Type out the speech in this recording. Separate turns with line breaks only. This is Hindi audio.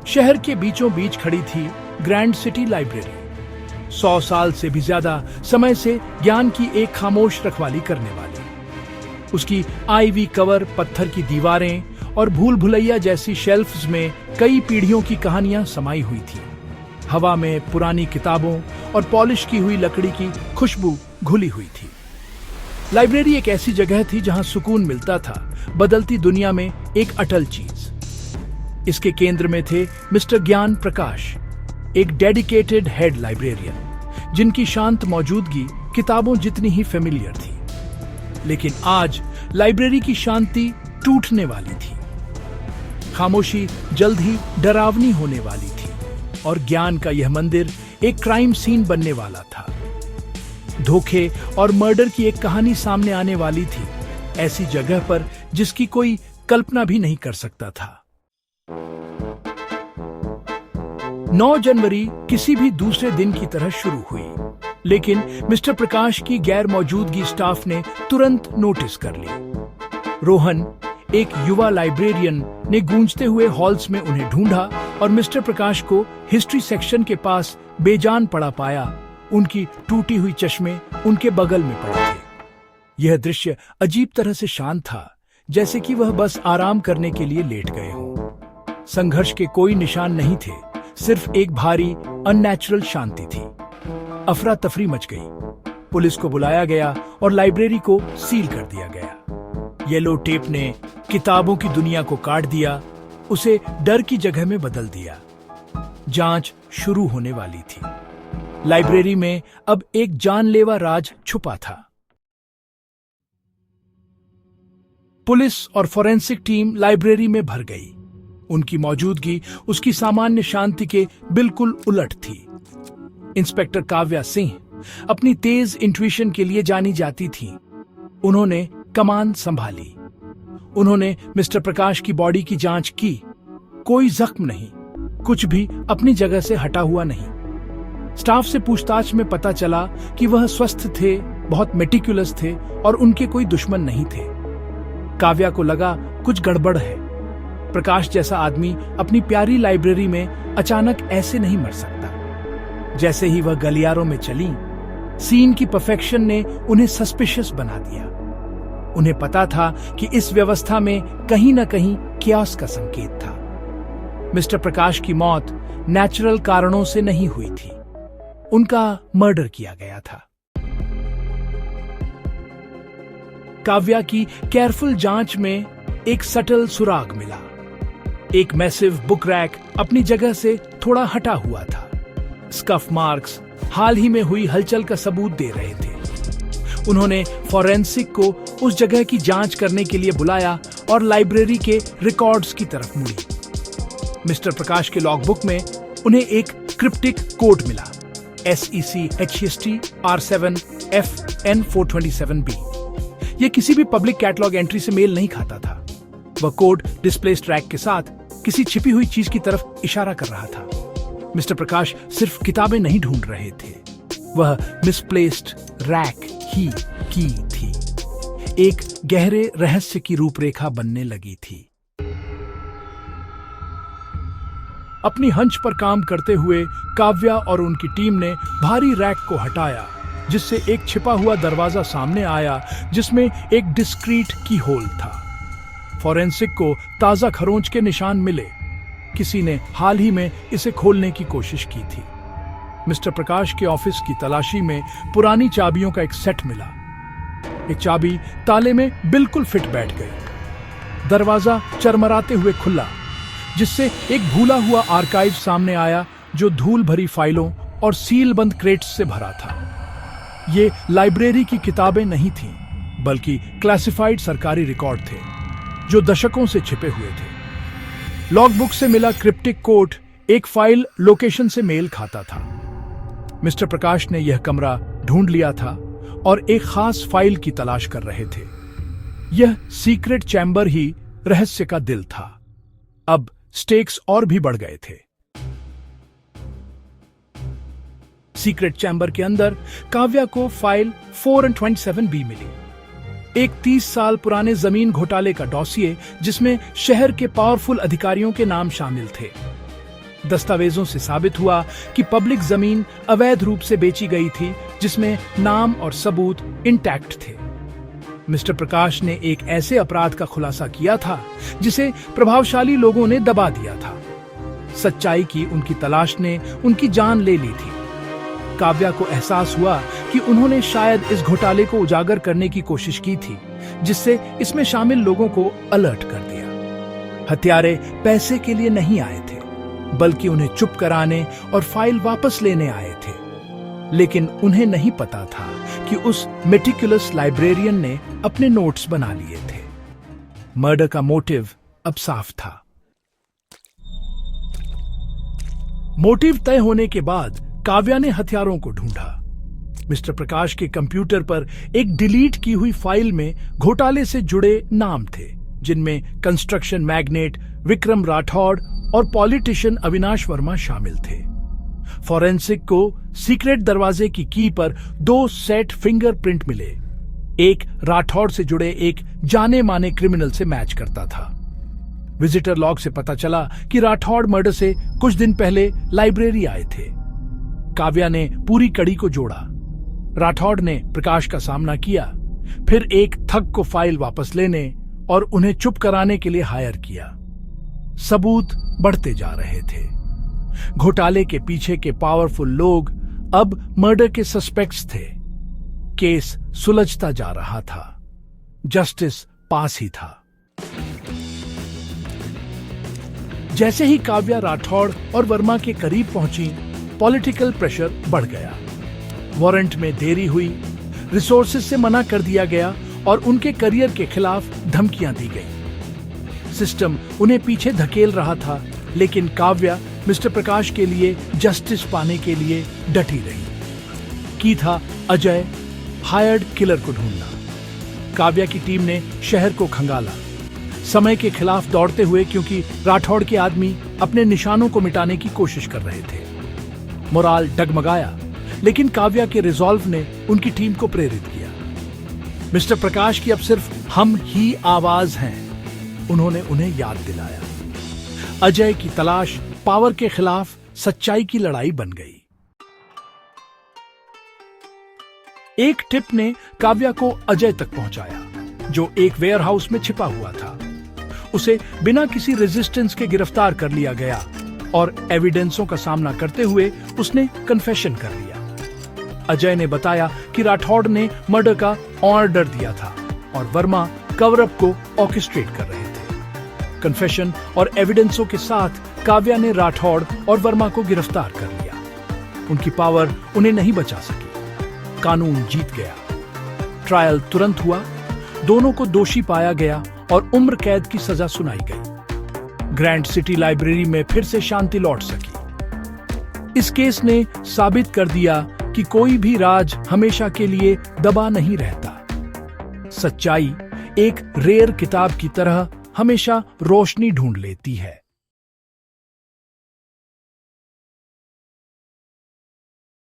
शहर के बीचों बीच खड़ी थी ग्रैंड सिटी लाइब्रेरी, 100 साल से भी ज्यादा समय से ज्ञान की एक खामोश रखवाली करने वाली। उसकी आईवी कवर, पत्थर की दीवारें और भूल भुलैया जैसी शेल्फ्स में कई पीढ़ियों की कहानियां समाई हुई थी। हवा में पुरानी किताबों और पॉलिश की हुई लकड़ी की खुशबू घुली हुई थी। लाइब्रेरी एक ऐसी जगह थी जहां सुकून मिलता था, बदलती दुनिया में एक अटल चीज। इसके केंद्र में थे मिस्टर ज्ञान प्रकाश, एक डेडिकेटेड हेड लाइब्रेरियन, जिनकी शांत मौजूदगी किताबों जितनी ही फेमिलियर थी। लेकिन आज लाइब्रेरी की शांति टूटने वाली थी। खामोशी जल्द ही डरावनी होने वाली थी और ज्ञान का यह मंदिर एक क्राइम सीन बनने वाला था। धोखे और मर्डर की एक कहानी सामने आने वाली थी, ऐसी जगह पर जिसकी कोई कल्पना भी नहीं कर सकता था। 9 जनवरी किसी भी दूसरे दिन की तरह शुरू हुई, लेकिन मिस्टर प्रकाश की गैर मौजूदगी स्टाफ ने तुरंत नोटिस कर ली। रोहन, एक युवा लाइब्रेरियन, ने गूंजते हुए हॉल्स में उन्हें ढूंढा और मिस्टर प्रकाश को हिस्ट्री सेक्शन के पास बेजान पड़ा पाया। उनकी टूटी हुई चश्मे उनके बगल में पड़े थे। यह दृश्य अजीब तरह से शांत था, जैसे कि वह बस आराम करने के लिए लेट गए हों। संघर्ष के कोई निशान नहीं थे, सिर्फ एक भारी अननेचुरल शांति थी। अफरा तफरी मच गई। पुलिस को बुलाया गया और लाइब्रेरी को सील कर दिया गया। येलो टेप ने किताबों की दुनिया को काट दिया, उसे डर की जगह में बदल दिया। जांच शुरू होने वाली थी। लाइब्रेरी में अब एक जानलेवा राज छुपा था। पुलिस और फोरेंसिक टीम लाइब्रेरी में भर गई। उनकी मौजूदगी उसकी सामान्य शांति के बिल्कुल उलट थी। इंस्पेक्टर काव्या सिंह अपनी तेज इंट्यूशन के लिए जानी जाती थी। उन्होंने कमान संभाली। उन्होंने मिस्टर प्रकाश की बॉडी की जांच की। कोई जख्म नहीं, कुछ भी अपनी जगह से हटा हुआ नहीं। स्टाफ से पूछताछ में पता चला कि वह स्वस्थ थे, बहुत मेटिकुलस थे और उनके कोई दुश्मन नहीं थे। काव्या को लगा कुछ गड़बड़ है। प्रकाश जैसा आदमी अपनी प्यारी लाइब्रेरी में अचानक ऐसे नहीं मर सकता। जैसे ही वह गलियारों में चली, सीन की परफेक्शन ने उन्हें सस्पिशियस बना दिया। उन्हें पता था कि इस व्यवस्था में कहीं न कहीं कियास का संकेत था। मिस्टर प्रकाश की मौत नेचुरल कारणों से नहीं हुई थी, उनका मर्डर किया गया था। काव्या की केयरफुल जांच में एक सटल सुराग मिला। एक मैसिव बुक रैक अपनी जगह से थोड़ा हटा हुआ था। स्कफ मार्क्स हाल ही में हुई हलचल का सबूत दे रहे थे। उन्होंने फोरेंसिक को उस जगह की जांच करने के लिए बुलाया और लाइब्रेरी के रिकॉर्ड्स की तरफ मुड़ी। मिस्टर प्रकाश के लॉगबुक में उन्हें एक क्रिप्टिक कोड मिला, SEC HST R7 FN 427B। यह किसी भी पब्लिक कैटलॉग एंट्री से मेल नहीं खाता था। वह कोड डिस्प्लेस ट्रैक के साथ किसी छिपी हुई चीज की तरफ इशारा कर रहा था। मिस्टर प्रकाश सिर्फ किताबें नहीं ढूंढ रहे थे, वह मिसप्लेस्ड रैक ही की थी। एक गहरे रहस्य की रूपरेखा बनने लगी थी। अपनी हंच पर काम करते हुए काव्या और उनकी टीम ने भारी रैक को हटाया, जिससे एक छिपा हुआ दरवाजा सामने आया जिसमें एक डिस्क्रीट की होल था। फोरेंसिक को ताजा खरोंच के निशान मिले। किसी ने हाल ही में इसे खोलने की कोशिश की थी। मिस्टर प्रकाश के ऑफिस की तलाशी में पुरानी चाबियों का एक सेट मिला। एक चाबी ताले में बिल्कुल फिट बैठ गई। दरवाजा चरमराते हुए खुला, जिससे एक भूला हुआ आर्काइव सामने आया जो धूल भरी फाइलों और सील बंद क्रेट्स से भरा था। ये लाइब्रेरी की किताबें नहीं थीं, बल्कि क्लासिफाइड सरकारी रिकॉर्ड थे जो दशकों से छिपे हुए थे। लॉगबुक से मिला क्रिप्टिक कोड एक फाइल लोकेशन से मेल खाता था। मिस्टर प्रकाश ने यह कमरा ढूंढ लिया था और एक खास फाइल की तलाश कर रहे थे। यह सीक्रेट चैम्बर ही रहस्य का दिल था। अब स्टेक्स और भी बढ़ गए थे। सीक्रेट चैम्बर के अंदर काव्या को फाइल 427B मिली। एक 30 साल पुराने जमीन घोटाले का डॉसिए, जिसमें शहर के पावरफुल अधिकारियों के नाम शामिल थे। दस्तावेजों से साबित हुआ कि पब्लिक जमीन अवैध रूप से बेची गई थी, जिसमें नाम और सबूत इंटैक्ट थे। मिस्टर प्रकाश ने एक ऐसे अपराध का खुलासा किया था जिसे प्रभावशाली लोगों ने दबा दिया था। सच्चाई की उनकी तलाश ने उनकी जान ले ली थी। काव्या को एहसास हुआ कि उन्होंने शायद इस घोटाले को उजागर करने की कोशिश की थी, जिससे इसमें शामिल लोगों को अलर्ट कर दिया। हत्यारे पैसे के लिए नहीं आए थे, बल्कि उन्हें चुप कराने और फाइल वापस लेने आए थे। लेकिन उन्हें नहीं पता था कि उस मेटिकुलस लाइब्रेरियन ने अपने नोट्स बना लिए थे। मर्डर का मोटिव अब साफ था। मोटिव तय होने के बाद काव्या ने हथियारों को ढूंढा। मिस्टर प्रकाश के कंप्यूटर पर एक डिलीट की हुई फाइल में घोटाले से जुड़े नाम थे, जिनमें कंस्ट्रक्शन मैग्नेट विक्रम राठौड़ और पॉलिटिशियन अविनाश वर्मा शामिल थे। फॉरेंसिक को सीक्रेट दरवाजे की की पर 2 सेट फिंगरप्रिंट मिले। एक राठौड़ से जुड़े एक जाने माने क्रिमिनल से मैच करता था। विजिटर लॉग से पता चला कि राठौड़ मर्डर से कुछ दिन पहले लाइब्रेरी आए थे। काव्या ने पूरी कड़ी को जोड़ा। राठौड़ ने प्रकाश का सामना किया, फिर एक थग को फाइल वापस लेने और उन्हें चुप कराने के लिए हायर किया। सबूत बढ़ते जा रहे थे। घोटाले के पीछे के पावरफुल लोग अब मर्डर के सस्पेक्ट्स थे। केस सुलझता जा रहा था। जस्टिस पास ही था। जैसे ही काव्या राठौड़ और वर्मा के करीब पहुंची, पॉलिटिकल प्रेशर बढ़ गया। वारंट में देरी हुई, रिसोर्सेज से मना कर दिया गया और उनके करियर के खिलाफ धमकियां दी गई। सिस्टम उन्हें पीछे धकेल रहा था, लेकिन काव्या मिस्टर प्रकाश के लिए जस्टिस पाने के लिए डटी रही। की था अजय हायर्ड किलर को ढूंढना। काव्या की टीम ने शहर को खंगाला, समय के खिलाफ दौड़ते हुए, क्योंकि राठौड़ के आदमी अपने निशानों को मिटाने की कोशिश कर रहे थे। मोराल डगमगाया, लेकिन काव्या के रिजॉल्व ने उनकी टीम को प्रेरित किया। मिस्टर प्रकाश की अब सिर्फ हम ही आवाज हैं, उन्होंने उन्हें याद दिलाया। अजय की तलाश पावर के खिलाफ सच्चाई की लड़ाई बन गई। एक टिप ने काव्या को अजय तक पहुंचाया, जो एक वेयरहाउस में छिपा हुआ था। उसे बिना किसी रेजिस्टेंस के गिरफ्तार कर लिया गया और एविडेंसों का सामना करते हुए उसने कन्फेशन कर लिया। अजय ने बताया कि राठौड़ ने मर्डर का ऑर्डर दिया था और वर्मा कवर अप को ऑर्केस्ट्रेट कर रहे थे। कन्फेशन और एविडेंसों के साथ काव्या ने राठौड़ और वर्मा को गिरफ्तार कर लिया। उनकी पावर उन्हें नहीं बचा सकी। कानून जीत गया। ट्रायल तुरंत हुआ, दोनों को दोषी पाया गया और उम्र कैद की सजा सुनाई गई। ग्रैंड सिटी लाइब्रेरी में फिर से शांति लौट सकी। इस केस ने साबित कर दिया कि कोई भी राज हमेशा के लिए दबा नहीं रहता। सच्चाई एक रेयर किताब की तरह हमेशा रोशनी ढूंढ लेती है।